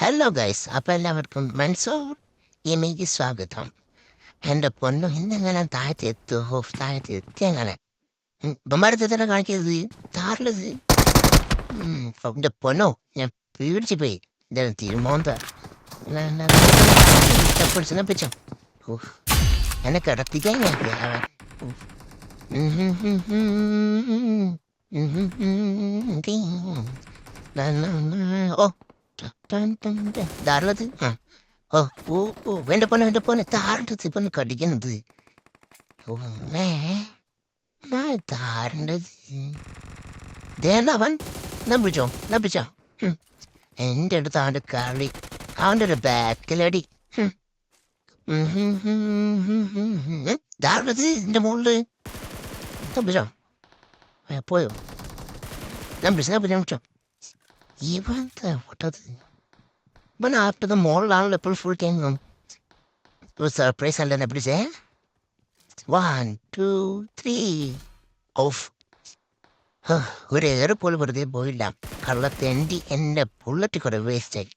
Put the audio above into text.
Hello guys, അപ്പോൾ എല്ലാവർക്കും Mansoor image സ്വാഗതം. എൻ്റെ പൊന്നു ഇന്നെങ്ങനെ താഴത്തെത്തി അങ്ങനെ ബൊമ്മാരത്തെ തന്നെ കാണിക്കരുത്, താറിലത്. എൻ്റെ പൊന്നോ, ഞാൻ പേടിച്ച് പോയി. എന്തായാലും തിരുമോന്ത പിടിച്ചെന്നെ പിടിച്ചോ. എന്നെ കിടത്തിക്കാൻ നോക്കിയ അവൻ. ഓ ധാരണത് ഓ ഓ ഓ എൻ്റെ പൊന്നെ താരണ്ടത് ഇപ്പൊ കടിക്കുന്നത്. ഓ താരണ്ടത് അവൻ നപ്പിച്ചോ എൻ്റെ അടുത്ത് അവൻ്റെ കളി, അവൻ്റെ ഒരു ബാക്കിലടി. ധാരണത് എൻ്റെ മുകളില് നപ്പിച്ചോ പോയോ. നപ്പിച്ചോ ഇവന്താ പൊട്ടത്. ഇവൻ ആഫ്റ്റർ ദ മോളിലാണല്ലോ എപ്പോഴും ഫുൾ ടൈം. ഒരു സർപ്രൈസ് അല്ലേ പിടിച്ചേ. 1 2 3 ഓഫ്. ഒരു ഏറെ പോലും വെറുതെ പോയില്ല. കള്ളത്തെണ്ടി എൻ്റെ ബുള്ളറ്റ് കുറെ വേസ്റ്റായി.